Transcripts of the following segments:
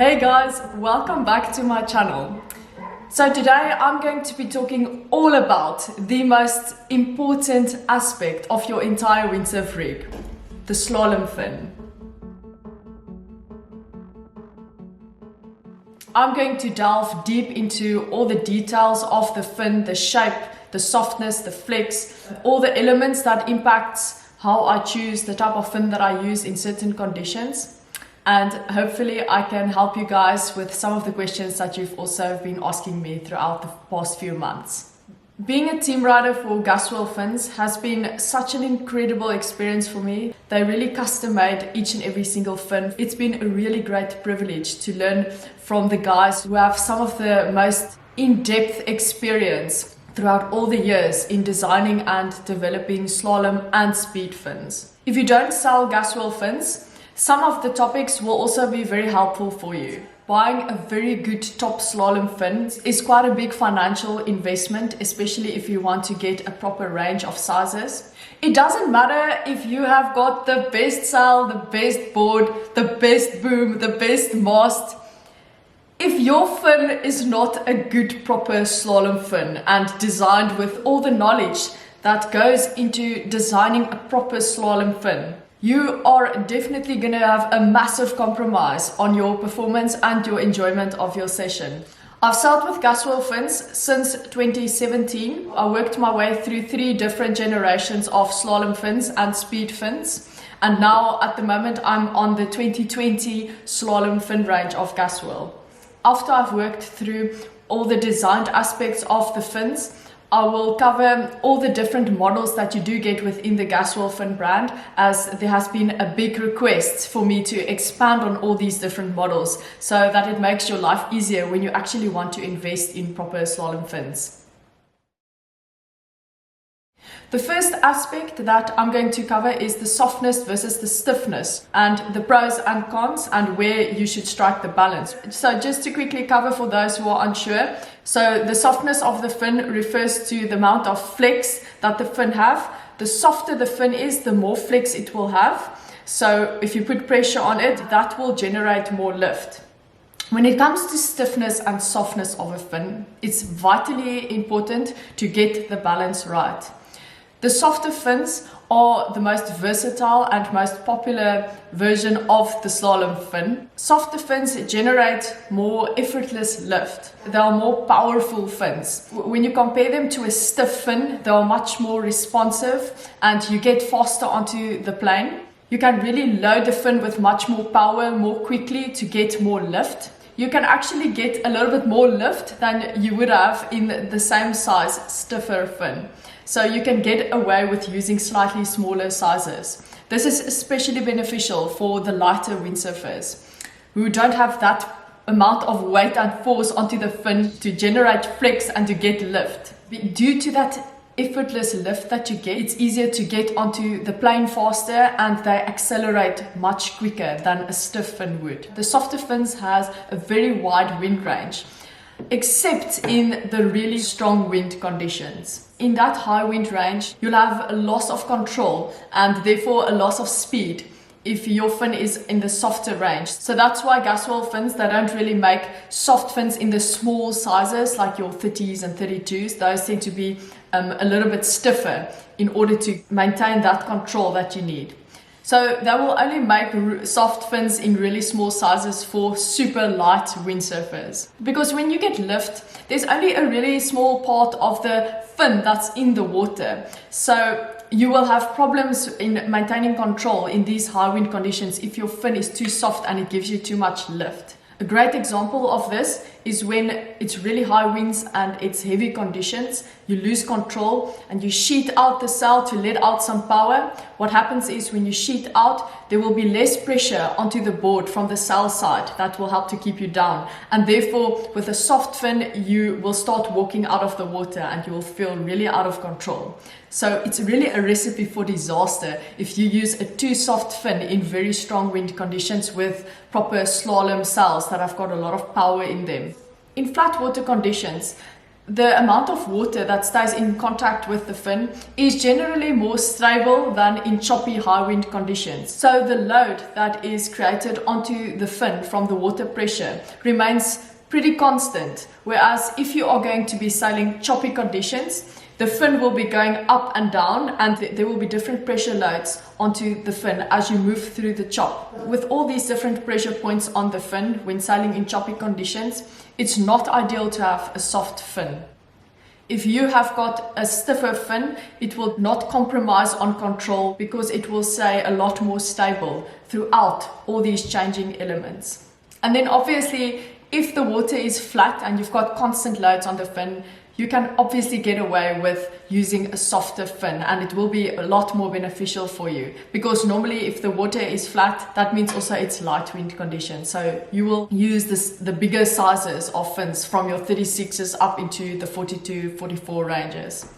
Hey guys, welcome back to my channel. So today I'm going to be talking all about the most important aspect of your entire windsurf rig, the slalom fin. I'm going to delve deep into all the details of the fin, the shape, the softness, the flex, all the elements that impacts how I choose the type of fin that I use in certain conditions. And hopefully I can help you guys with some of the questions that you've also been asking me throughout the past few months. Being a team rider for Gasoil fins has been such an incredible experience for me. They really custom made each and every single fin. It's been a really great privilege to learn from the guys who have some of the most in-depth experience throughout all the years in designing and developing slalom and speed fins. If you don't sell Gasoil fins, some of the topics will also be very helpful for you. Buying a very good top slalom fin is quite a big financial investment, especially if you want to get a proper range of sizes. It doesn't matter if you have got the best sail, the best board, the best boom, the best mast. If your fin is not a good proper slalom fin and designed with all the knowledge that goes into designing a proper slalom fin, you are definitely going to have a massive compromise on your performance and your enjoyment of your session. I've sailed with Gasoil fins since 2017. I worked my way through 3 different generations of slalom fins and speed fins. And now at the moment I'm on the 2020 slalom fin range of Gasoil. After I've worked through all the designed aspects of the fins, I will cover all the different models that you do get within the Gasoil fin brand, as there has been a big request for me to expand on all these different models so that it makes your life easier when you actually want to invest in proper slalom fins. The first aspect that I'm going to cover is the softness versus the stiffness and the pros and cons and where you should strike the balance. So just to quickly cover for those who are unsure, so the softness of the fin refers to the amount of flex that the fin have. The softer the fin is, the more flex it will have. So if you put pressure on it, that will generate more lift. When it comes to stiffness and softness of a fin, it's vitally important to get the balance right. The softer fins are the most versatile and most popular version of the slalom fin. Softer fins generate more effortless lift. They are more powerful fins. When you compare them to a stiff fin, they are much more responsive and you get faster onto the plane. You can really load the fin with much more power more quickly to get more lift. You can actually get a little bit more lift than you would have in the same size stiffer fin. So you can get away with using slightly smaller sizes. This is especially beneficial for the lighter windsurfers who don't have that amount of weight and force onto the fin to generate flex and to get lift. Due to that effortless lift that you get, it's easier to get onto the plane faster and they accelerate much quicker than a stiff fin would. The softer fins has a very wide wind range, except in the really strong wind conditions. In that high wind range, you'll have a loss of control and therefore a loss of speed if your fin is in the softer range. So that's why Gasoil fins, they don't really make soft fins in the small sizes like your 30s and 32s. Those tend to be a little bit stiffer in order to maintain that control that you need. So they will only make soft fins in really small sizes for super light windsurfers. Because when you get lift, there's only a really small part of the fin that's in the water. So you will have problems in maintaining control in these high wind conditions if your fin is too soft and it gives you too much lift. A great example of this is when it's really high winds and it's heavy conditions, you lose control and you sheet out the sail to let out some power. What happens is when you sheet out, there will be less pressure onto the board from the sail side. That will help to keep you down. And therefore, with a soft fin, you will start walking out of the water and you will feel really out of control. So it's really a recipe for disaster if you use a too soft fin in very strong wind conditions with proper slalom sails that have got a lot of power in them. In flat water conditions, the amount of water that stays in contact with the fin is generally more stable than in choppy high wind conditions. So the load that is created onto the fin from the water pressure remains pretty constant. Whereas if you are going to be sailing choppy conditions, the fin will be going up and down, and there will be different pressure loads onto the fin as you move through the chop. With all these different pressure points on the fin when sailing in choppy conditions, it's not ideal to have a soft fin. If you have got a stiffer fin, it will not compromise on control because it will stay a lot more stable throughout all these changing elements. And then obviously, if the water is flat and you've got constant loads on the fin, you can obviously get away with using a softer fin, and it will be a lot more beneficial for you, because normally if the water is flat, that means also it's light wind conditions. So you will use the bigger sizes of fins from your 36s up into the 42, 44 ranges.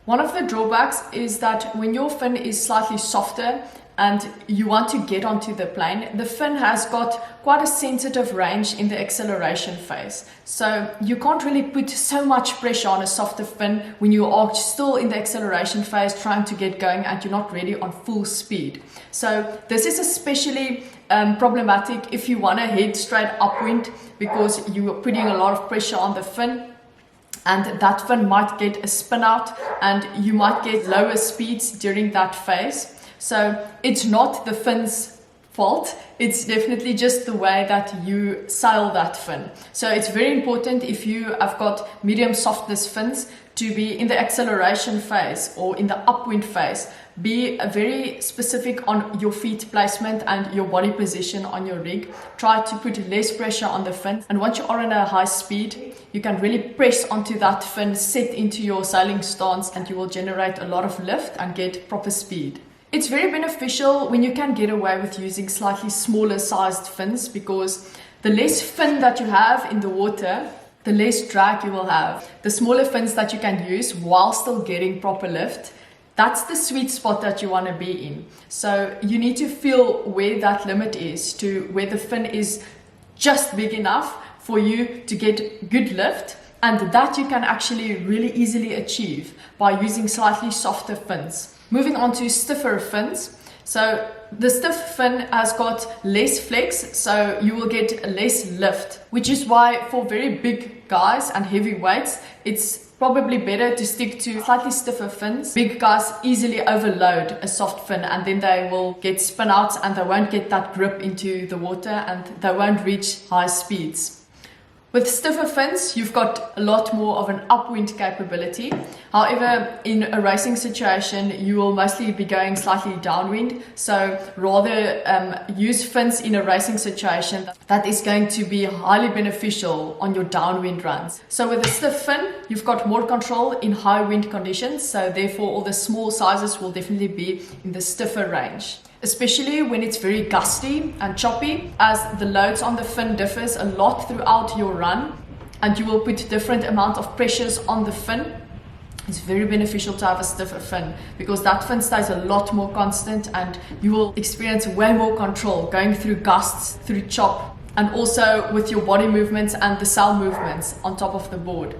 One of the drawbacks is that when your fin is slightly softer and you want to get onto the plane, the fin has got quite a sensitive range in the acceleration phase. So you can't really put so much pressure on a softer fin when you are still in the acceleration phase trying to get going and you're not really on full speed. So this is especially problematic if you want to head straight upwind, because you are putting a lot of pressure on the fin, and that fin might get a spin out and you might get lower speeds during that phase. So it's not the fin's fault, it's definitely just the way that you sail that fin. So it's very important, if you have got medium softness fins, to be in the acceleration phase or in the upwind phase. Be very specific on your feet placement and your body position on your rig. Try to put less pressure on the fin, and once you are in a high speed, you can really press onto that fin, set into your sailing stance, and you will generate a lot of lift and get proper speed. It's very beneficial when you can get away with using slightly smaller sized fins, because the less fin that you have in the water, the less drag you will have. The smaller fins that you can use while still getting proper lift, that's the sweet spot that you want to be in. So you need to feel where that limit is, to where the fin is just big enough for you to get good lift, and that you can actually really easily achieve by using slightly softer fins. Moving on to stiffer fins. So the stiff fin has got less flex, so you will get less lift, which is why for very big guys and heavy weights, it's probably better to stick to slightly stiffer fins. Big guys easily overload a soft fin, and then they will get spin outs and they won't get that grip into the water and they won't reach high speeds. With stiffer fins, you've got a lot more of an upwind capability. However, in a racing situation, you will mostly be going slightly downwind. So rather use fins in a racing situation that is going to be highly beneficial on your downwind runs. So with a stiff fin, you've got more control in high wind conditions. So therefore, all the small sizes will definitely be in the stiffer range, especially when it's very gusty and choppy, as the loads on the fin differs a lot throughout your run and you will put different amount of pressures on the fin. It's very beneficial to have a stiffer fin, because that fin stays a lot more constant and you will experience way more control going through gusts, through chop, and also with your body movements and the sail movements on top of the board.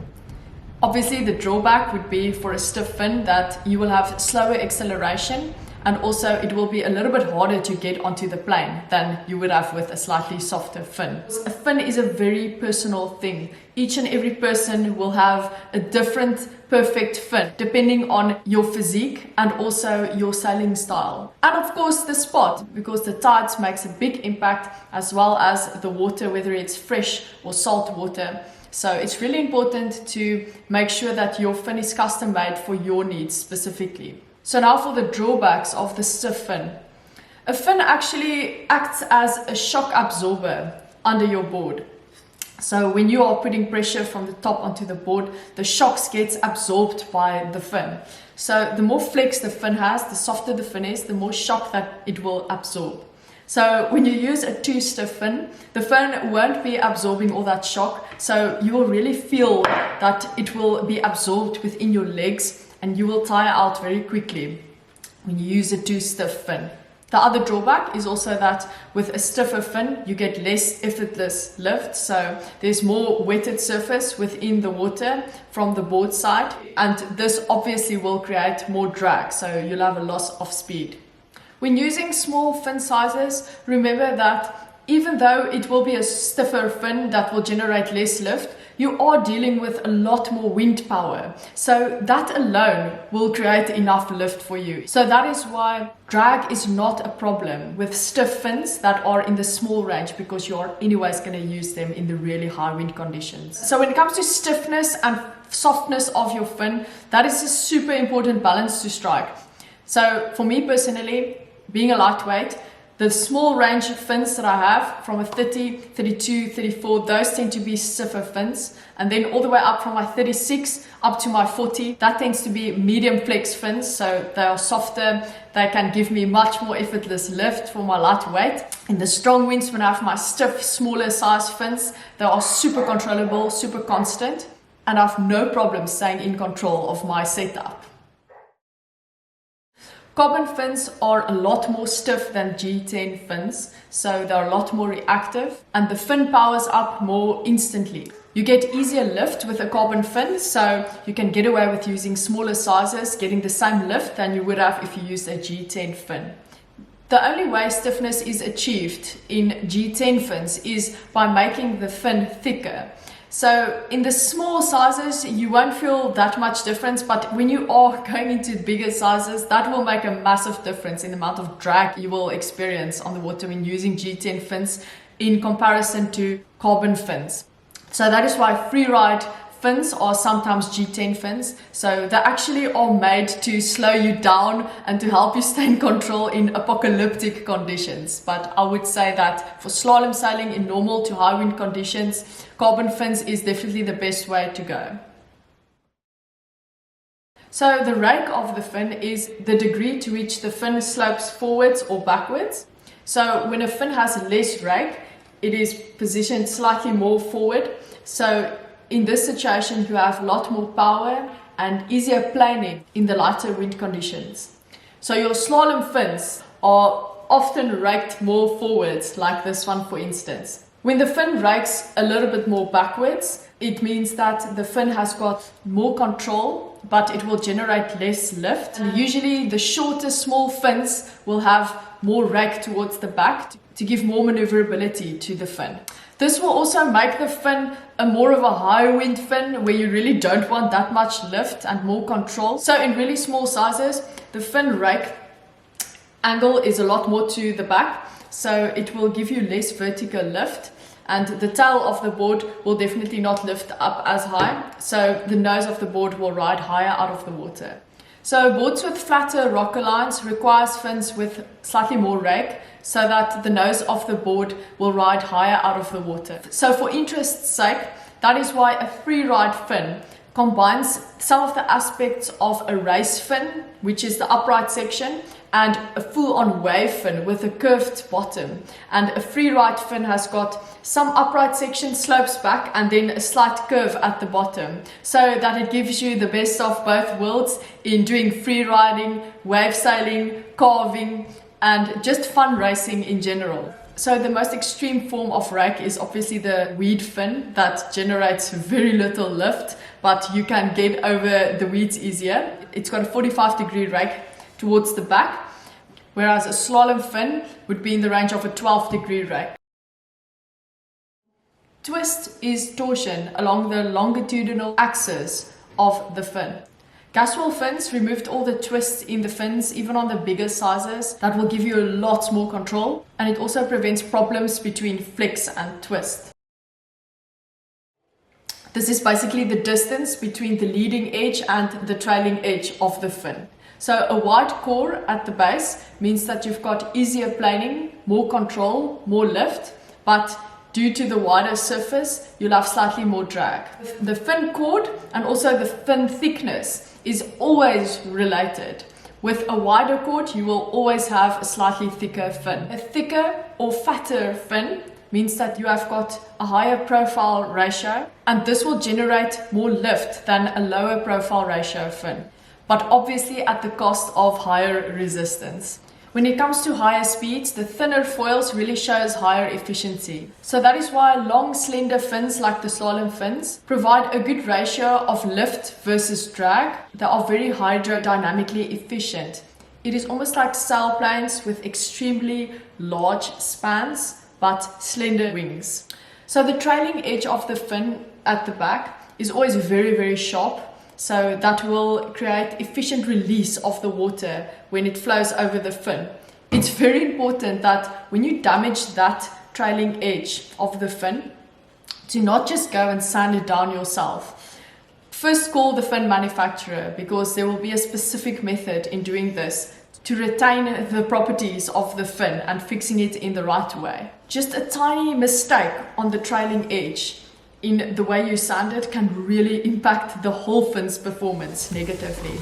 Obviously, the drawback would be for a stiff fin that you will have slower acceleration, and also it will be a little bit harder to get onto the plane than you would have with a slightly softer fin. A fin is a very personal thing. Each and every person will have a different perfect fin depending on your physique and also your sailing style. And of course the spot, because the tides makes a big impact, as well as the water, whether it's fresh or salt water. So it's really important to make sure that your fin is custom made for your needs specifically. So now for the drawbacks of the stiff fin. A fin actually acts as a shock absorber under your board. So when you are putting pressure from the top onto the board, the shocks gets absorbed by the fin. So the more flex the fin has, the softer the fin is, the more shock that it will absorb. So when you use a too stiff fin, the fin won't be absorbing all that shock. So you will really feel that it will be absorbed within your legs, and you will tire out very quickly when you use a too stiff fin. The other drawback is also that with a stiffer fin, you get less effortless lift. So there's more wetted surface within the water from the board side. And this obviously will create more drag. So you'll have a loss of speed. When using small fin sizes, remember that even though it will be a stiffer fin that will generate less lift, you are dealing with a lot more wind power. So that alone will create enough lift for you. So that is why drag is not a problem with stiff fins that are in the small range, because you are anyways going to use them in the really high wind conditions. So when it comes to stiffness and softness of your fin, that is a super important balance to strike. So for me personally, being a lightweight, the small range of fins that I have from a 30, 32, 34, those tend to be stiffer fins. And then all the way up from my 36 up to my 40, that tends to be medium flex fins. So they are softer, they can give me much more effortless lift for my lightweight. In the strong winds, when I have my stiff, smaller size fins, they are super controllable, super constant, and I have no problem staying in control of my setup. Carbon fins are a lot more stiff than G10 fins, so they're a lot more reactive, and the fin powers up more instantly. You get easier lift with a carbon fin, so you can get away with using smaller sizes, getting the same lift than you would have if you used a G10 fin. The only way stiffness is achieved in G10 fins is by making the fin thicker. So in the small sizes, you won't feel that much difference, but when you are going into bigger sizes, that will make a massive difference in the amount of drag you will experience on the water when using G10 fins in comparison to carbon fins. So that is why freeride fins are sometimes G10 fins. So they actually are made to slow you down and to help you stay in control in apocalyptic conditions. But I would say that for slalom sailing in normal to high wind conditions, carbon fins is definitely the best way to go. So the rake of the fin is the degree to which the fin slopes forwards or backwards. So when a fin has less rake, it is positioned slightly more forward. So in this situation, you have a lot more power and easier planing in the lighter wind conditions. So your slalom fins are often raked more forwards, like this one for instance. When the fin rakes a little bit more backwards, it means that the fin has got more control, but it will generate less lift. And usually the shorter small fins will have more rake towards the back to give more maneuverability to the fin. This will also make the fin a more of a high wind fin where you really don't want that much lift and more control. So in really small sizes, the fin rake angle is a lot more to the back, so it will give you less vertical lift, and the tail of the board will definitely not lift up as high, so the nose of the board will ride higher out of the water. So boards with flatter rocker lines requires fins with slightly more rake, so that the nose of the board will ride higher out of the water. So for interest's sake, that is why a free ride fin combines some of the aspects of a race fin, which is the upright section, and a full-on wave fin with a curved bottom. And a free ride fin has got some upright section slopes back and then a slight curve at the bottom, so that it gives you the best of both worlds in doing free riding, wave sailing, carving, and just fun racing in general. So the most extreme form of rake is obviously the weed fin that generates very little lift, but you can get over the weeds easier. It's got a 45-degree rake towards the back, whereas a slalom fin would be in the range of a 12-degree rake. Twist is torsion along the longitudinal axis of the fin. Gasoil fins removed all the twists in the fins, even on the bigger sizes. That will give you a lot more control, and it also prevents problems between flex and twist. This is basically the distance between the leading edge and the trailing edge of the fin. So a wide core at the base means that you've got easier planing, more control, more lift, but due to the wider surface, you'll have slightly more drag. The fin chord and also the fin thickness is always related. With a wider chord, you will always have a slightly thicker fin. A thicker or fatter fin means that you have got a higher profile ratio, and this will generate more lift than a lower profile ratio fin, but obviously at the cost of higher resistance. When it comes to higher speeds, the thinner foils really shows higher efficiency. So that is why long slender fins like the slalom fins provide a good ratio of lift versus drag. They are very hydrodynamically efficient. It is almost like sailplanes with extremely large spans but slender wings. So the trailing edge of the fin at the back is always very sharp, so that will create efficient release of the water when it flows over the fin. It's very important that when you damage that trailing edge of the fin, to not just go and sand it down yourself. First call the fin manufacturer, because there will be a specific method in doing this to retain the properties of the fin and fixing it in the right way. Just a tiny mistake on the trailing edge in the way you sand it can really impact the whole fin's performance negatively.